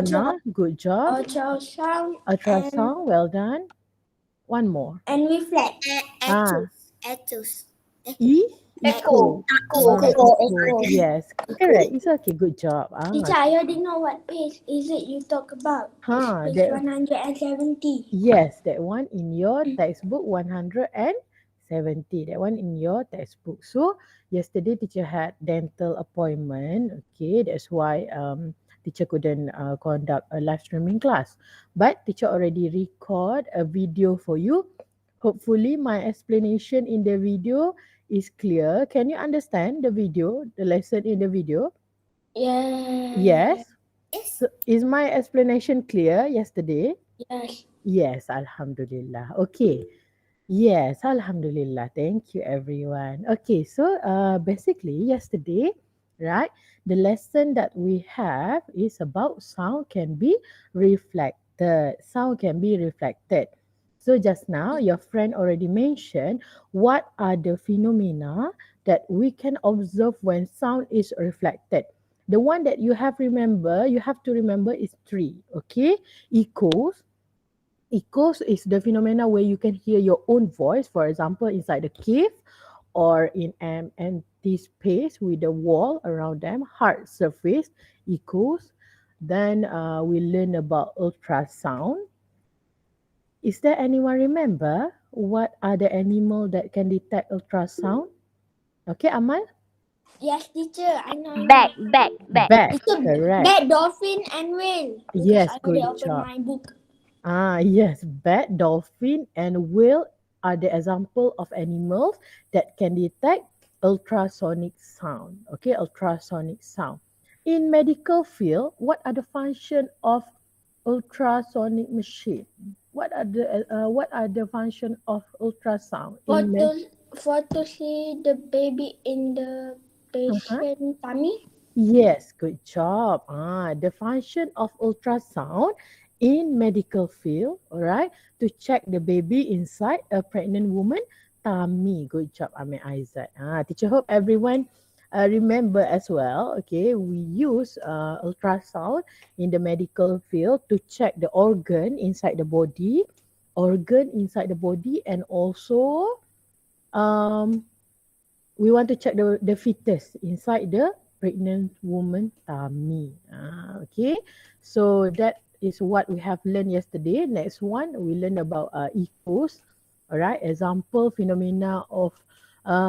Sonar, good job. ultrasound, Ultrasound, well done. One more. and reflect. Echoes. E? Echo. Echo. Yes, correct. It's okay, good job. Teacher, I already know what page is it you talk about. It's page 170. Yes, that one in your textbook 170. That one in your textbook. So yesterday teacher had dental appointment. Okay, that's why teacher couldn't conduct a live streaming class. But teacher already record a video for you. Hopefully my explanation in the video is clear. Can you understand the video, the lesson in the video? Yeah. Yes. Yes. So is my explanation clear yesterday? Yes. Yes, Alhamdulillah. Okay. Yes, Alhamdulillah. Thank you, everyone. Okay, so basically yesterday, right, the lesson that we have is about sound can be reflected. Sound can be reflected. So just now, your friend already mentioned what are the phenomena that we can observe when sound is reflected. The one that you have to remember is three. Okay, echoes. Echoes is the phenomena where you can hear your own voice, for example, inside the cave or in an empty space with the wall around them, hard surface, echoes. Then we learn about ultrasound. Is there anyone remember what are the animal that can detect ultrasound? Okay, Amal? Yes, teacher. I know. Bat. Bat, It's a correct. bat, dolphin, and whale. Because Yes, I already good opened job. my book. Yes, bat, dolphin, and whale are the example of animals that can detect ultrasonic sound. Okay, ultrasonic sound. In medical field, what are the function of ultrasonic machine? What are the function of ultrasound? For to see the baby in the patient tummy. Yes, good job. The function of ultrasound in medical field, all right, to check the baby inside a pregnant woman tummy. Good job, Amir Aizat. Teacher hope everyone remember as well. Okay, we use ultrasound in the medical field to check the organ inside the body, and also we want to check the fetus inside the pregnant woman tummy. Okay, so that is what we have learned yesterday. Next one, we learn about echoes. All right, example phenomena of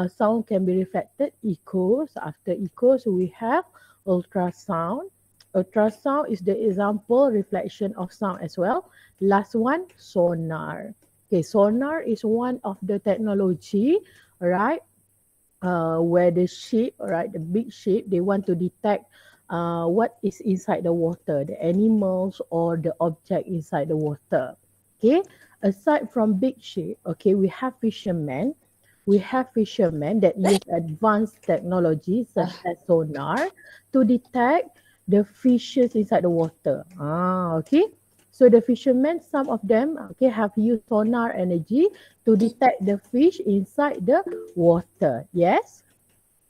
sound can be reflected. Echoes. After echoes, we have ultrasound. Ultrasound is the example reflection of sound as well. Last one, sonar. Okay, sonar is one of the technology, all right, where the ship, right, the big ship, they want to detect what is inside the water, the animals or the object inside the water. Okay, aside from big ship, okay, we have fishermen. We have fishermen that use advanced technology such as sonar to detect the fishes inside the water. Okay. So the fishermen, some of them, okay, have used sonar energy to detect the fish inside the water. Yes?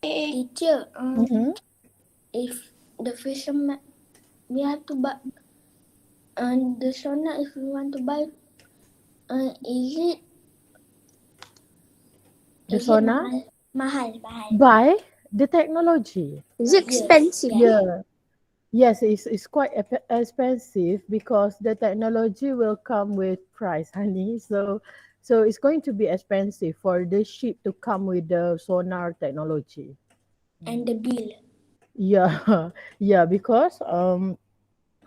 Teacher, if the fisherman, we have to buy, the sonar, if we want to buy, is it The sonar? Mahal. By the technology. Is it expensive? Yeah. Yes, it's quite expensive because the technology will come with price, honey. So it's going to be expensive for the ship to come with the sonar technology. And the bill. Yeah, yeah, because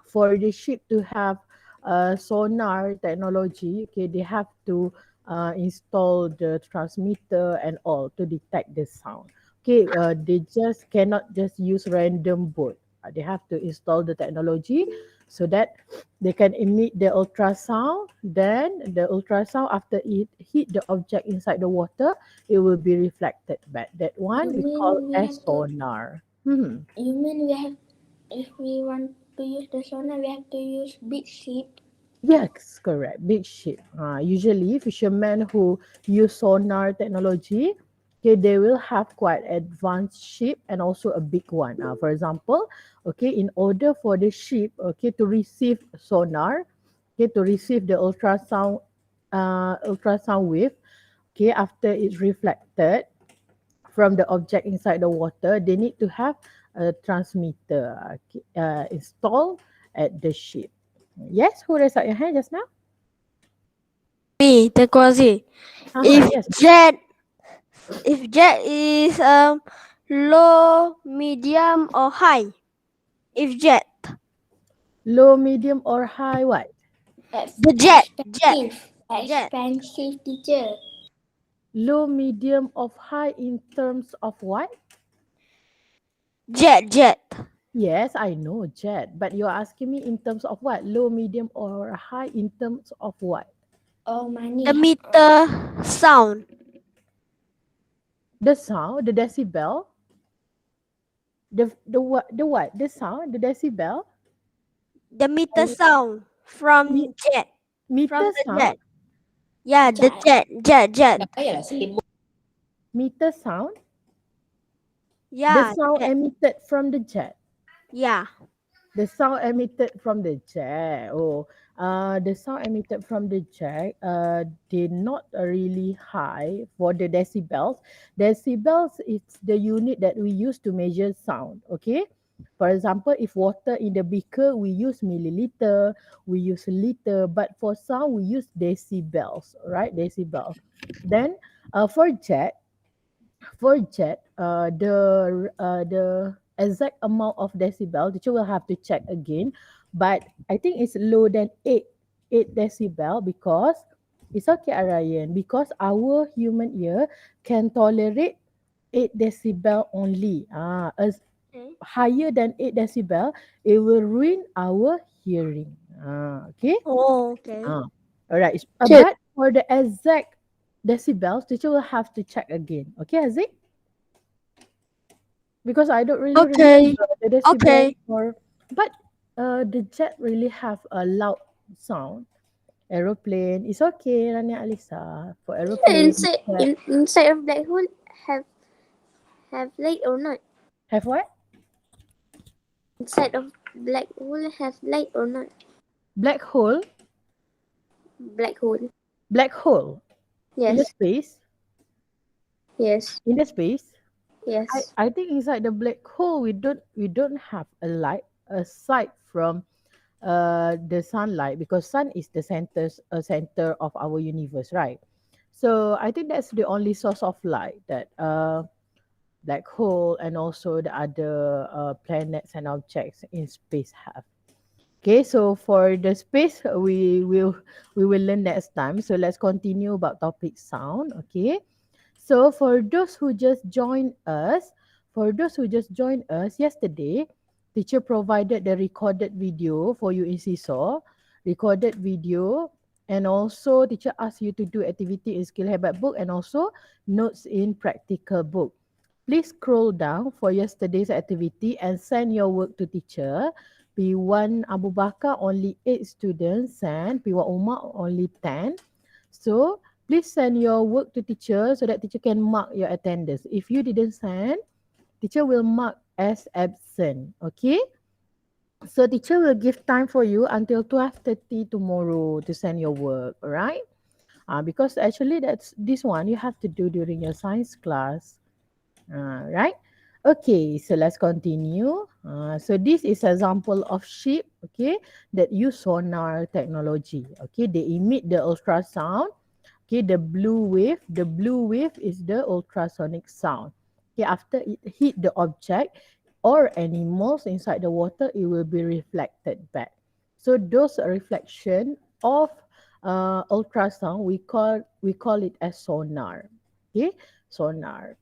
for the ship to have sonar technology, okay, they have to install the transmitter and all to detect the sound. Okay, they just cannot just use random boat. They have to install the technology so that they can emit the ultrasound. Then the ultrasound, after it hit the object inside the water, it will be reflected back. That one we call as sonar. You mean if we want to use the sonar, we have to use big ship? Yes, correct. Big ship. Usually fishermen who use sonar technology, Okay, they will have quite advanced ship and also a big one. For example, okay, in order for the ship, okay, to receive sonar, okay, to receive the ultrasound wave, okay, after it's reflected from the object inside the water, they need to have a transmitter installed at the ship. Yes, who raised up your hand just now? Me, the quasi. If Yes. jet, if jet is low, medium, or high. If jet, Low, medium, or high what? the jet, jet, Expensive, teacher. Low, medium, of high in terms of what? jet. Yes, I know jet, but you're asking me in terms of what? Low, medium, or high in terms of what? Oh, The money. meter sound. The sound, the decibel, the what? The sound, the decibel, The meter sound from me, jet. From meter the sound, jet. Yeah, the Jet. jet. meter sound, the Yeah, sound jet. emitted from the jet. Yeah. The sound emitted from the jet. The sound emitted from the jet, they're not really high for the decibels. Decibels is the unit that we use to measure sound. Okay. For example, if water in the beaker, we use milliliter, we use liter, but for sound, we use decibels, right? Decibel. Then for jet, the exact amount of decibel, teacher will have to check again. But I think it's low than eight decibel because it's okay, Arayan, because our human ear can tolerate 8 decibel only. As Okay. higher than 8 decibel, it will ruin our hearing. Okay. Oh, okay. Ah, all right. Jet. But for the exact decibels, teacher will have to check again. Okay, Haziq? Because I don't really Okay. remember the decibel Okay. for, but the jet really have a loud sound. Aeroplane, it's okay, Rania Alisa. For aeroplane, jet, Inside of black hole have light or not? have what? Inside of black hole have light or not? Black hole, Black hole. black hole in the Yes. space, Yes. in the space. I, Yes. I think inside the black hole we don't have a light aside from the sunlight, because sun is the center of our universe, right? So I think that's the only source of light that black hole and also the other planets and objects in space have. Okay, so for the space, we will learn next time. So let's continue about topic sound. Okay, so for those who just joined us yesterday, teacher provided the recorded video for you in Seesaw, recorded video, and also teacher asked you to do activity in Skill Habit book and also notes in practical book. Please scroll down for yesterday's activity and send your work to teacher. P1 Abu Bakar only 8 students and P1 Umar only 10. So please send your work to teacher so that teacher can mark your attendance. If you didn't send, teacher will mark as absent. Okay? So teacher will give time for you until 12:30 tomorrow to send your work. Alright? Because actually that's this one you have to do during your science class. Right? Okay, so let's continue. So this is example of ship, okay, that use sonar technology. Okay, they emit the ultrasound. Okay, the blue wave is the ultrasonic sound. Okay, after it hit the object or animals inside the water, it will be reflected back. So those reflection of ultrasound, we call it as sonar. Okay, sonar.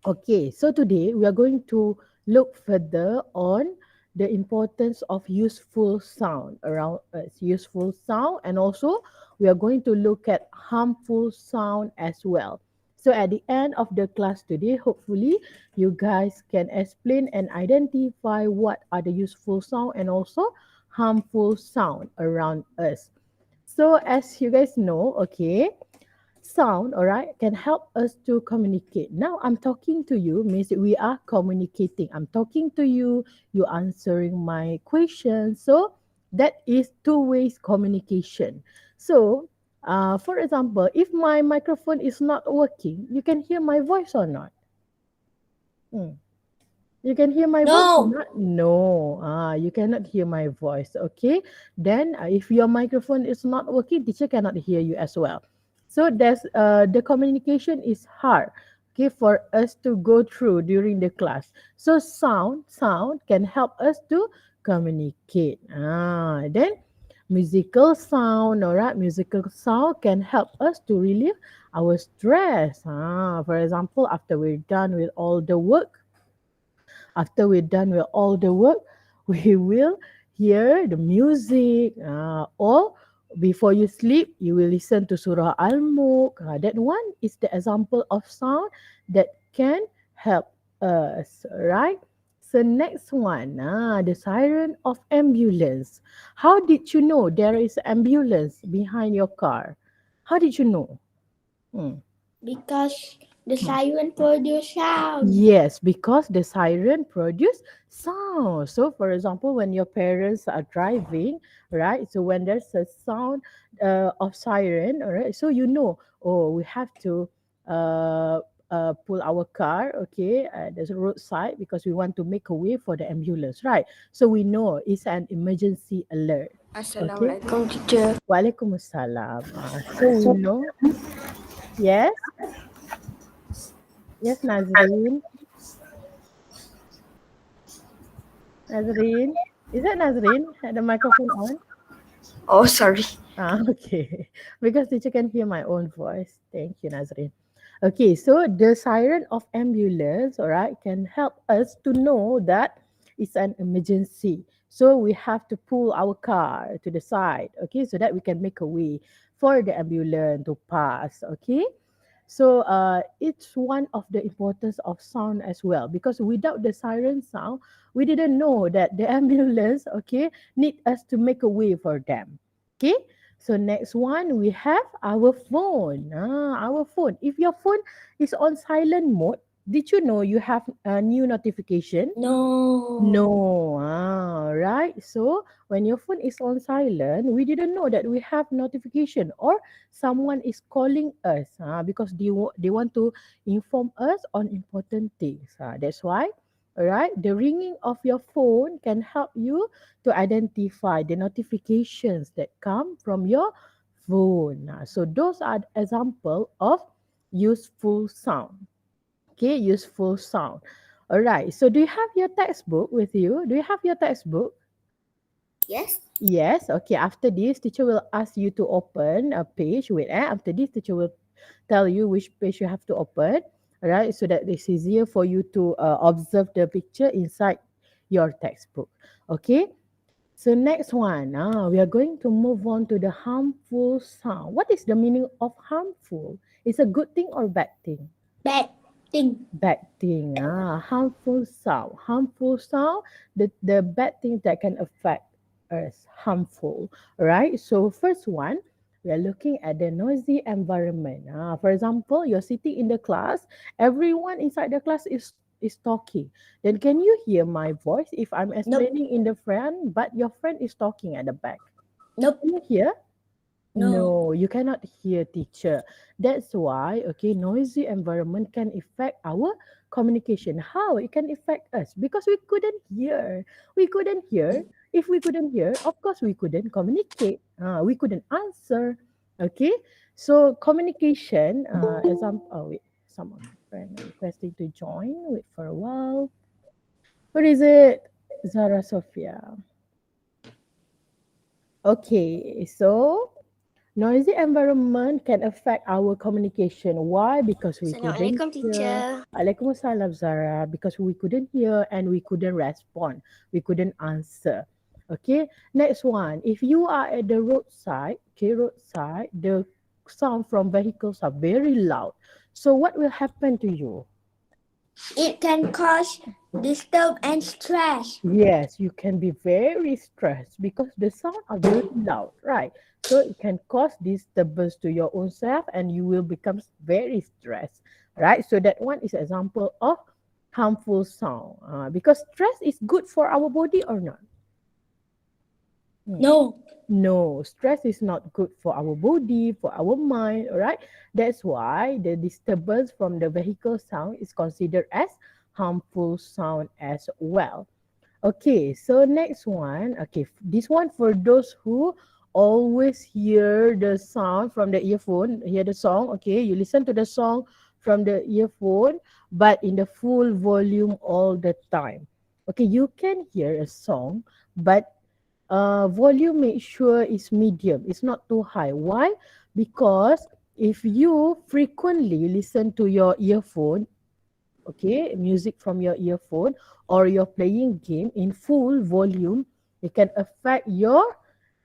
Okay, so today we are going to look further on the importance of useful sound around us, useful sound, and also we are going to look at harmful sound as well. So at the end of the class today, hopefully you guys can explain and identify what are the useful sound and also harmful sound around us. So as you guys know, okay, sound, all right, can help us to communicate. Now I'm talking to you means we are communicating. I'm talking to you, you answering my question. So that is two ways communication. So for example, if my microphone is not working, you can hear my voice or not? Hmm. You can hear my voice or No. not? No. You cannot hear my voice. Okay. Then if your microphone is not working, teacher cannot hear you as well. So there's the communication is hard. Okay, for us to go through during the class. So sound can help us to communicate. Then musical sound, all right, musical sound can help us to relieve our stress. For example, after we're done with all the work, after we're done with all the work, we will hear the music, or before you sleep, you will listen to Surah Al-Mulk. That one is the example of sound that can help us, right? So next one, the siren of ambulance. How did you know there is ambulance behind your car? How did you know? Hmm. Because the siren produce sound. Yes, because the siren produce sound. So, for example, when your parents are driving, right? So when there's a sound of siren, all right. So you know, oh, we have to uh, pull our car, okay, at the roadside because we want to make a way for the ambulance, right? So we know it's an emergency alert. Okay. Assalamualaikum, teacher. Waalaikumsalam. So we know. Yes, yes, Nazreen. Nazreen. Is that Nazreen? Had the microphone on? Oh, sorry. Okay. Because teacher can hear my own voice. Thank you, Nazreen. Okay, so the siren of ambulance, all right, can help us to know that it's an emergency. So we have to pull our car to the side, okay, so that we can make a way for the ambulance to pass, okay. So it's one of the importance of sound as well because without the siren sound, we didn't know that the ambulance, okay, need us to make a way for them. Okay. So next one we have our phone. Our phone. If your phone is on silent mode, did you know you have a new notification? No. No, right. So when your phone is on silent, we didn't know that we have notification or someone is calling us because they want to inform us on important things. That's why, all right, the ringing of your phone can help you to identify the notifications that come from your phone. So those are example of useful sound. Okay, useful sound. All right. So do you have your textbook with you? Do you have your textbook? Yes. Yes. Okay. After this, teacher will ask you to open a page. Wait, after this, teacher will tell you which page you have to open. All right. So that it's easier for you to observe the picture inside your textbook. Okay. So next one, we are going to move on to the harmful sound. What is the meaning of harmful? Is a good thing or bad thing? Bad thing. Bad thing, harmful sound. Harmful sound, the bad things that can affect us, harmful, right? So first one, we are looking at the noisy environment. For example, you're sitting in the class, everyone inside the class is talking. Then can you hear my voice if I'm Nope. explaining in the front, but your friend is talking at the back? Nope. Can you hear? No. No, you cannot hear teacher. That's why, okay, noisy environment can affect our communication. How it can affect us? Because we couldn't hear. We couldn't hear. If we couldn't hear, of course we couldn't communicate. We couldn't answer. Okay, so communication. Example. Oh wait, someone friend requesting to join. Wait for a while. What is it? Zara Sophia. Okay, so noisy environment can affect our communication. Why? Because we couldn't Assalamualaikum, hear. teacher. Alaikum Zara. Because we couldn't hear and we couldn't respond. We couldn't answer. Okay. Next one. If you are at the roadside, okay, roadside, the sound from vehicles are very loud. So what will happen to you? It can cause Disturb and stress. Yes, you can be very stressed because the sound are very loud, right? So it can cause disturbance to your own self and you will become very stressed, right? So that one is example of harmful sound. Because stress is good for our body or not? Hmm. No. No, stress is not good for our body, for our mind, all right? That's why the disturbance from the vehicle sound is considered as harmful sound as well. Okay, so next one. Okay, this one for those who always hear the sound from the earphone, hear the song. Okay, you listen to the song from the earphone, but in the full volume all the time. Okay, you can hear a song, but volume make sure is medium. It's not too high. Why? Because if you frequently listen to your earphone, okay, music from your earphone, or you're playing game in full volume, it can affect your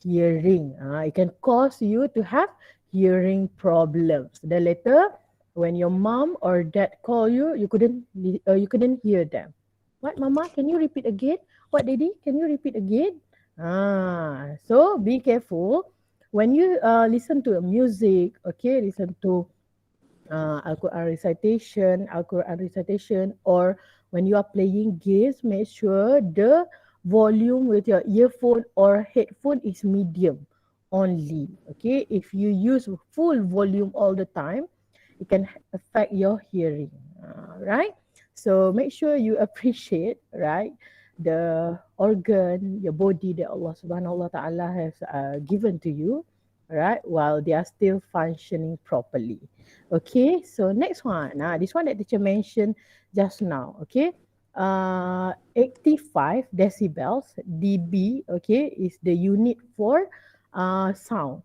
hearing. It can cause you to have hearing problems. Then later, when your mom or dad call you, you couldn't hear them. What, mama? Can you repeat again? What, daddy? Can you repeat again? So be careful when you listen to a music. Okay, listen to Al-Quran recitation, or when you are playing games, make sure the volume with your earphone or headphone is medium only. Okay, if you use full volume all the time, it can affect your hearing. Right? So make sure you appreciate, right, the organ, your body that Allah Subhanahu wa Taala has given to you, right, while they are still functioning properly. Okay, so next one. This one that teacher mentioned just now. Okay, 85 decibels dB. Okay, is the unit for sound.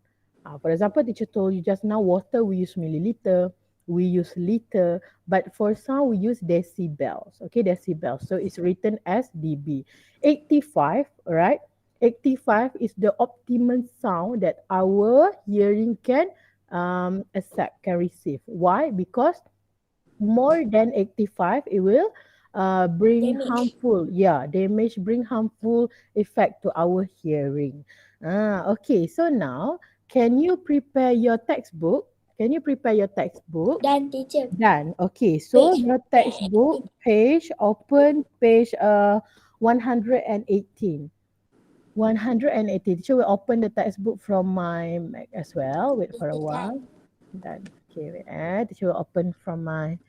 For example, teacher told you just now, water we use milliliter, we use liter, but for sound we use decibels. Okay, decibels. So it's written as dB. 85, right? 85 is the optimum sound that our hearing can accept, can receive. Why? Because more than 85, it will bring Damage. harmful, yeah, damage, bring harmful effect to our hearing. Okay, so now, can you prepare your textbook? Can you prepare your textbook? Dan teacher. Done. Okay, so Page. your textbook page, open page 118. 180. Teacher will open the textbook from my Mac as well. Wait for a while. Dan. Done. Okay, wait. Teacher will open from my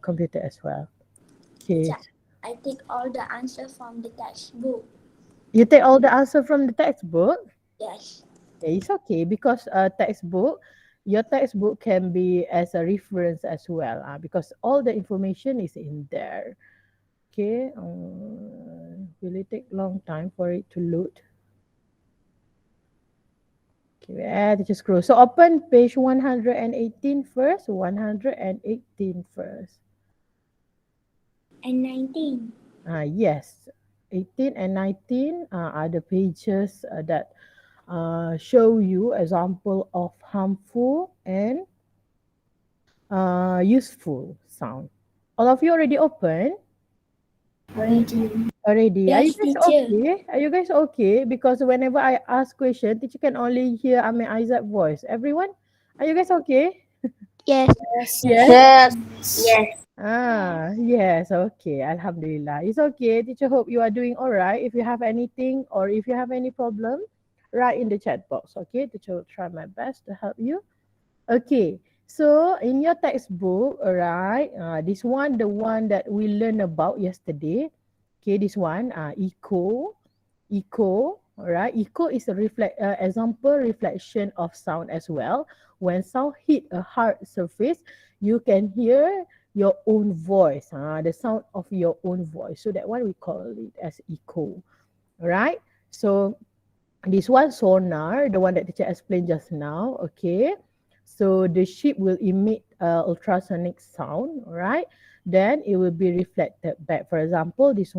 computer as well. Okay. Teacher, I take all the answer from the textbook. You take all the answer from the textbook? Yes. Yeah, it's okay because your textbook can be as a reference as well, because all the information is in there. Okay. Will it take long time for it to load? Okay, just scroll. So open page 118 first. 118 first. And 19. Yes. 18 and 19 are the pages that show you example of harmful and useful sound. All of you already open? Already. Already. Are you Yes, guys teacher. okay? Are you guys okay? Because whenever I ask question, teacher can only hear Amin Aizat voice. Everyone, are you guys okay? Yes. Yes. Yes? Yes. Yes. Yes, okay. Alhamdulillah. It's okay. Teacher hope you are doing all right. If you have anything or if you have any problem, write in the chat box. Okay, teacher will try my best to help you. Okay, so in your textbook, all right, this one, the one that we learned about yesterday. Okay, this one, echo, all right. Echo is a example reflection of sound as well. When sound hit a hard surface, you can hear your own voice, the sound of your own voice. So that one we call it as echo, all right. So this one sonar, the one that teacher explained just now. Okay, so the ship will emit ultrasonic sound, right? Then it will be reflected back. For example, this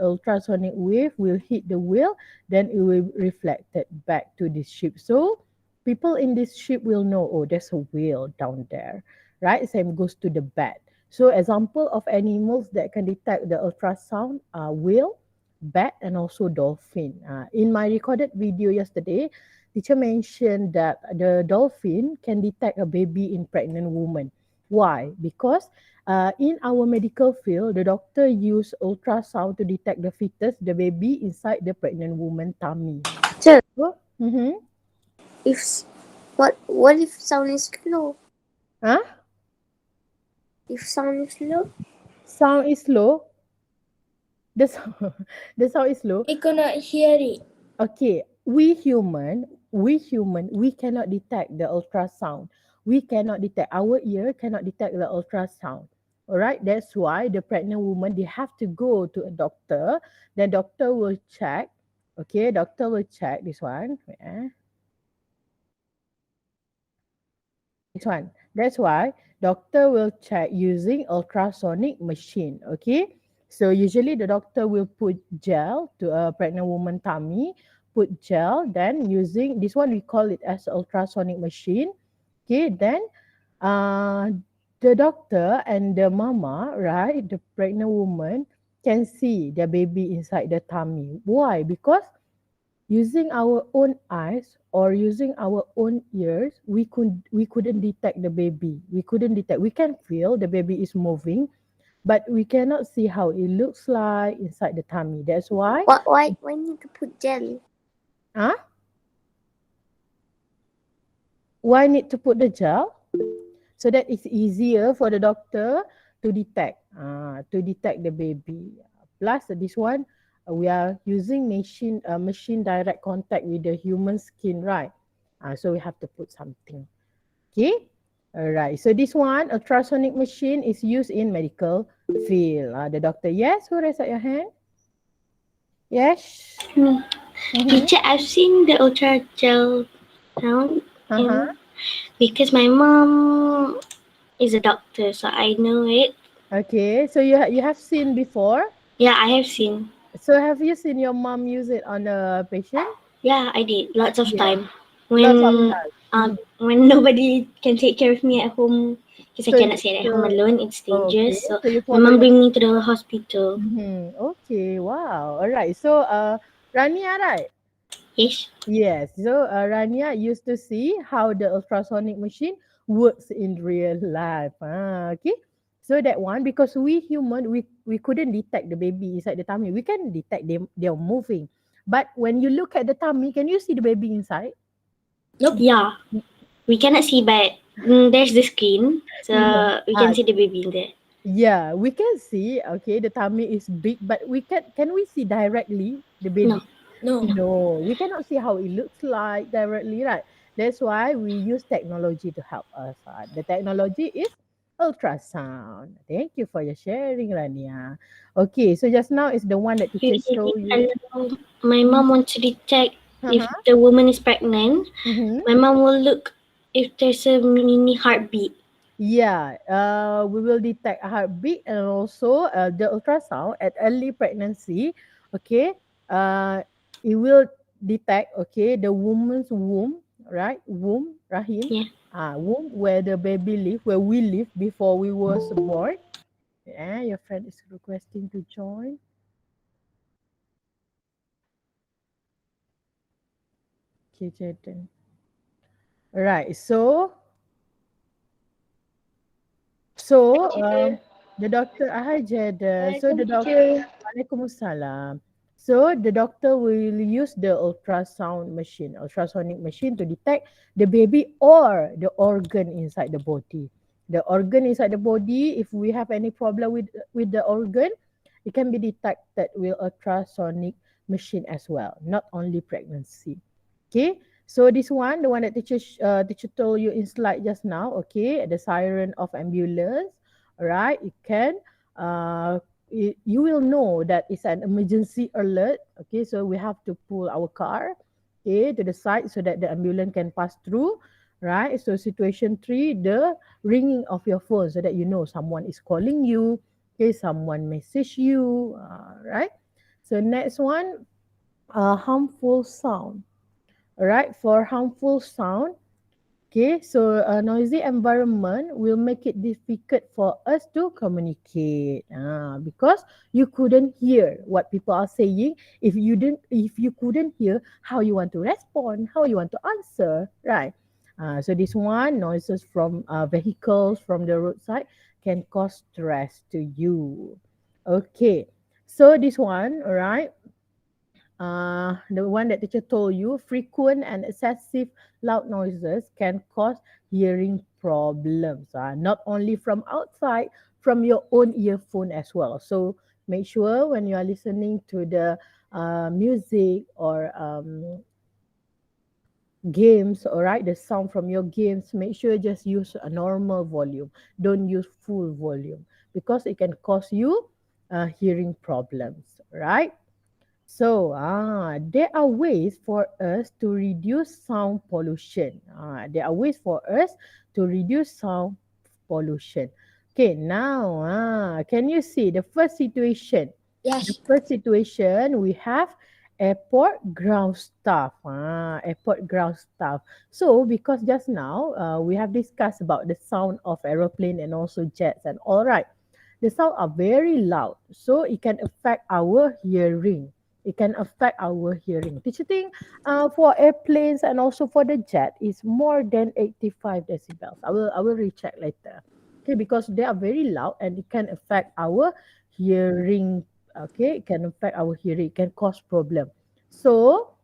ultrasonic wave will hit the whale, then it will reflected back to this ship. So people in this ship will know, oh, there's a whale down there, right? Same goes to the bat. So example of animals that can detect the ultrasound are whale, bat, and also dolphin. In my recorded video yesterday, teacher mentioned that the dolphin can detect a baby in pregnant woman. Why? Because in our medical field, the doctor use ultrasound to detect the fetus, the baby inside the pregnant woman tummy. Teacher, Oh, mm-hmm. if what if sound is low? Huh? If sound is low? Sound is low. The sound, the sound is low. I cannot hear it. Okay, we human, we cannot detect the ultrasound. We cannot detect, our ear cannot detect the ultrasound. All right, that's why the pregnant woman, they have to go to a doctor. The doctor will check. Okay, doctor will check this one. Wait, this one. That's why doctor will check using ultrasonic machine. Okay. So usually the doctor will put gel to a pregnant woman tummy, put gel, then using this one we call it as ultrasonic machine. Okay, then uh the doctor and the mama, right, the pregnant woman can see the baby inside the tummy. Why? Because using our own eyes or using our own ears, we couldn't detect the baby. We couldn't detect. We can feel the baby is moving, but we cannot see how it looks like inside the tummy. That's why. Why need to put gel? Huh? Why need to put the gel? So that it's easier for the doctor to detect the baby. Plus this one, we are using machine direct contact with the human skin, right? So we have to put something. Okay. All right. So this one, ultrasonic machine is used in medical field. The doctor, yes. Who raise up your hand? Yes. No. Mm-hmm. Teacher, I've seen the ultra gel sound Uh-huh. in because my mom is a doctor, so I know it. Okay. So you have seen before. Yeah, I have seen. So have you seen your mom use it on a patient? Yeah, I did lots of Yes. time Lots of when time. Mhm. when nobody can take care of me at home because I So cannot stay at home so alone. It's okay. dangerous. So So you my follow mom your. bring me to the hospital. Okay. Wow. All right. So Rania, right? Yes. Yes. So Rania used to see how the ultrasonic machine works in real life. Okay. So that one, because we human, we couldn't detect the baby inside the tummy. We can detect them, they're moving. But when you look at the tummy, can you see the baby inside? Nope. Yeah, we cannot see, but there's the screen, Yeah. so we can see the baby in there. Yeah, we can see, okay, the tummy is big, but can we see directly the baby? No, No. no. No, we cannot see how it looks like directly, right? That's why we use technology to help us. The technology is ultrasound. Thank you for your sharing, Rania. Okay, so just now is the one that teacher Usually, show you. kalau my mom wants to detect if Uh-huh. the woman is pregnant, Mm-hmm. my mom will look if there's a mini heartbeat. Yeah, we will detect heartbeat and also the ultrasound at early pregnancy. Okay, uh, it will detect, okay, the woman's womb, right? Womb, rahim, Yeah. womb where the baby live, where we live before we was born. Yeah, your friend is requesting to join. Okay, Jaden. Right. So the doctor, hi Jada. So the doctor, Waalaikumsalam. So the doctor will use the ultrasonic machine to detect the baby or the organ inside the body. The organ inside the body, if we have any problem with the organ, it can be detected with ultrasonic machine as well, not only pregnancy. Okay, so this one, the one that teacher told you in slide just now, okay, the siren of ambulance, all right, it can you will know that it's an emergency alert. Okay, so we have to pull our car, okay, to the side so that the ambulance can pass through, right? So situation three, the ringing of your phone so that you know someone is calling you, okay, someone message you, right? So next one, harmful sound. All right, for harmful sound, Okay, so a noisy environment will make it difficult for us to communicate. Because you couldn't hear what people are saying. If you couldn't hear how you want to respond, how you want to answer, right? So this one, noises from vehicles from the roadside can cause stress to you. Okay, so this one, all right, the one that teacher told you, frequent and excessive loud noises can cause hearing problems. Not only from outside, from your own earphone as well. So make sure when you are listening to the music or games, all right, the sound from your games, make sure just use a normal volume. Don't use full volume because it can cause you hearing problems, right? So, there are ways for us to reduce sound pollution. There are ways for us to reduce sound pollution. Okay, now, can you see the first situation? The Yes. first situation we have airport ground staff. Airport ground staff. So, because just now we have discussed about the sound of aeroplane and also jets and all right, the sound are very loud, so it can affect our hearing. It can affect our hearing. Did you think for airplanes and also for the jet is more than 85 decibels? I will recheck later. Okay, because they are very loud and it can affect our hearing. Okay, it can affect our hearing. It can cause problem. So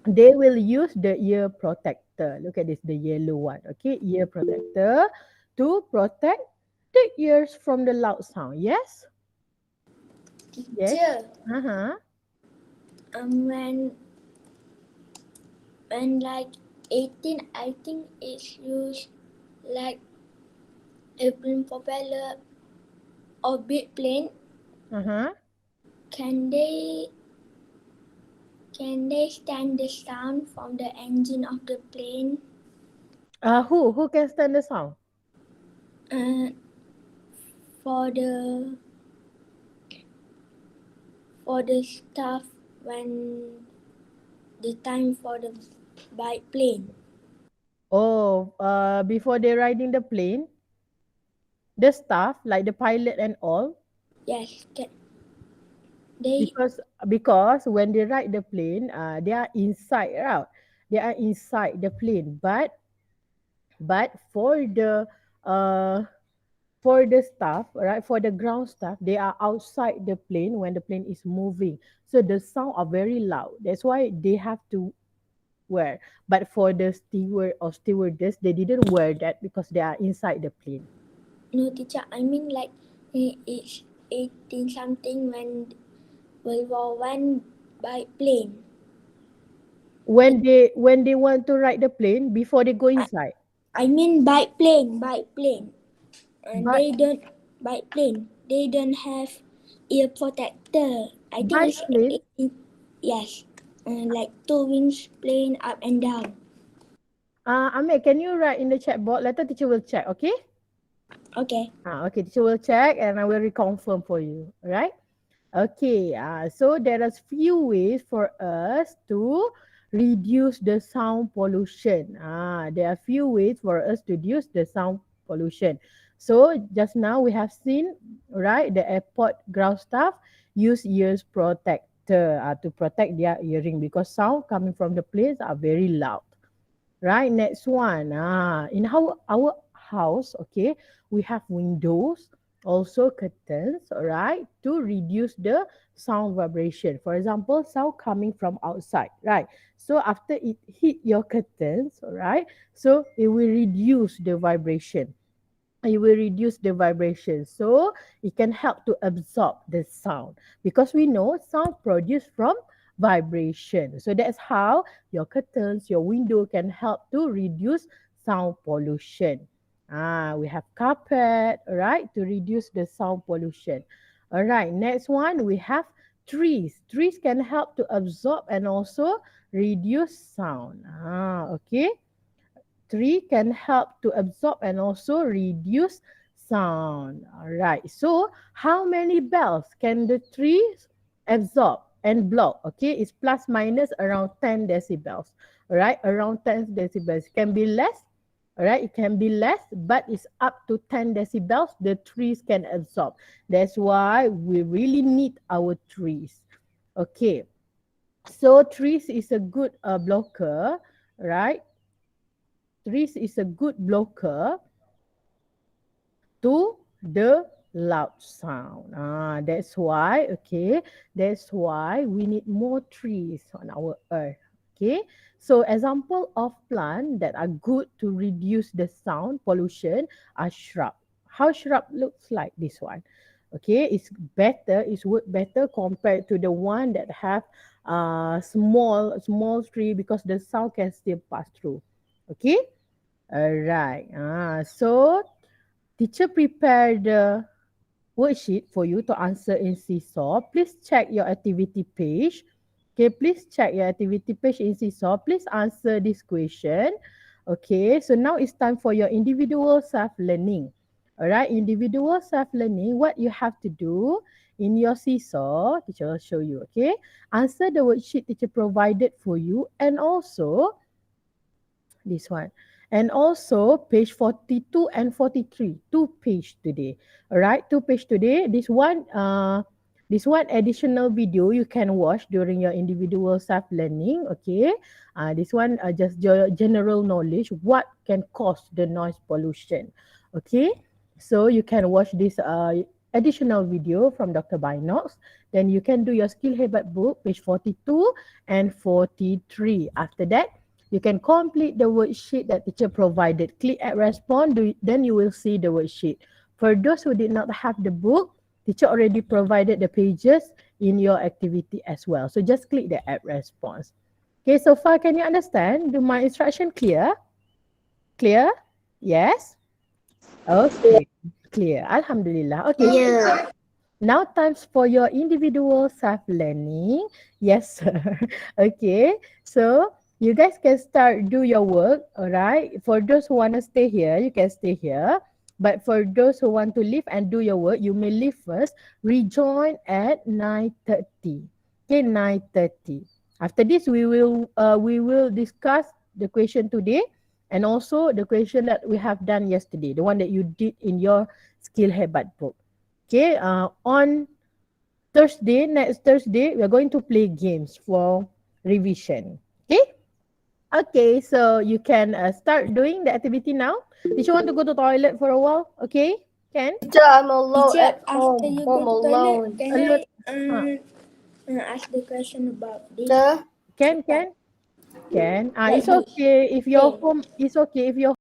they will use the ear protector. Look at this, the yellow one. Okay, ear protector to protect the ears from the loud sound. Yes, yes. Teacher, Uh huh. when like 18, I think it's used like airplane propeller or big plane. Uh huh. Can they stand the sound from the engine of the plane? Who can stand the sound? Uh, for the stuff when the time for the bike plane. Oh, before they riding the plane, the staff like the pilot and all, Yes, they because when they ride the plane, they are inside, right? They are inside the plane, but uh for the staff, right, for the ground staff, they are outside the plane when the plane is moving. So the sound are very loud. That's why they have to wear. But for the steward or stewardess, they didn't wear that because they are inside the plane. no teacher. I mean like it's 18 something when World War I by plane. When they want to ride the plane before they go I, inside. I mean by plane. And But they don't by plane. They don't have ear protector. I think by it's plane, yes. Like two wings plane up and down. Amir, can you write in the chat box? Later teacher will check, okay? Okay. Okay, teacher will check and I will reconfirm for you. All right? Okay, so there are few ways for us to reduce the sound pollution. There are few ways for us to reduce the sound pollution. So just now we have seen, right, the airport ground staff use ears protector to protect their hearing because sound coming from the planes are very loud. Right, next one. In our house, okay, we have windows, also curtains, all right, to reduce the sound vibration. For example, sound coming from outside, right? So after it hit your curtains, all right, so it will reduce the vibration. It will reduce the vibration, so it can help to absorb the sound because we know sound produced from vibration. So that's how your curtains, your window can help to reduce sound pollution. We have carpet, all right, to reduce the sound pollution. All right, next one we have trees. Trees can help to absorb and also reduce sound. Okay, tree can help to absorb and also reduce sound. All right. So, how many bells can the trees absorb and block? Okay, it's plus minus around 10 decibels. All right, around 10 decibels. Can be less, All right, it can be less, but it's up to 10 decibels the trees can absorb. That's why we really need our trees. Okay, so trees is a good blocker, right? Trees is a good blocker to the loud sound. That's why, okay, that's why we need more trees on our earth. Okay, so example of plant that are good to reduce the sound pollution are shrub. How shrub looks like this one? Okay, it's better, it's work better compared to the one that have small tree because the sound can still pass through. Okay, all right. So teacher prepared the worksheet for you to answer in Seesaw. Please check your activity page. Okay, please check your activity page in Seesaw. Please answer this question. Okay, so now it's time for your individual self-learning. All right, individual self-learning, what you have to do in your Seesaw, teacher will show you, okay? Answer the worksheet teacher provided for you and also this one. And also page 42 and 43, two page today. All right, two page today. This one additional video you can watch during your individual self-learning. Okay, this one just general knowledge. What can cause the noise pollution? Okay, so you can watch this additional video from Dr. Binox. Then you can do your skill hebat book, page 42 and 43. After that, you can complete the worksheet that teacher provided. Click at respond, then you will see the worksheet. For those who did not have the book, teacher already provided the pages in your activity as well. So just click the add response. Okay, so far can you understand? Do my instruction clear? Clear? Yes? Okay, clear. Alhamdulillah. Okay. Yeah. Now times for your individual self-learning. Yes, sir. Okay. So you guys can start do your work. All right. For those who want to stay here, you can stay here. But for those who want to leave and do your work, you may leave first. Rejoin at 9:30. Okay, 9:30. After this, we will discuss the question today and also the question that we have done yesterday, the one that you did in your skill hebat book. Okay, on Thursday, next Thursday, we're going to play games for revision. Okay? Okay, so you can start doing the activity now. Did you want to go to toilet for a while? Okay, Can? Teacher, I'm alone Teacher, at home. after you Home go to alone. toilet, can Alone. I ask the question about this? The Can? It's Like okay if your hey. home, it's okay if your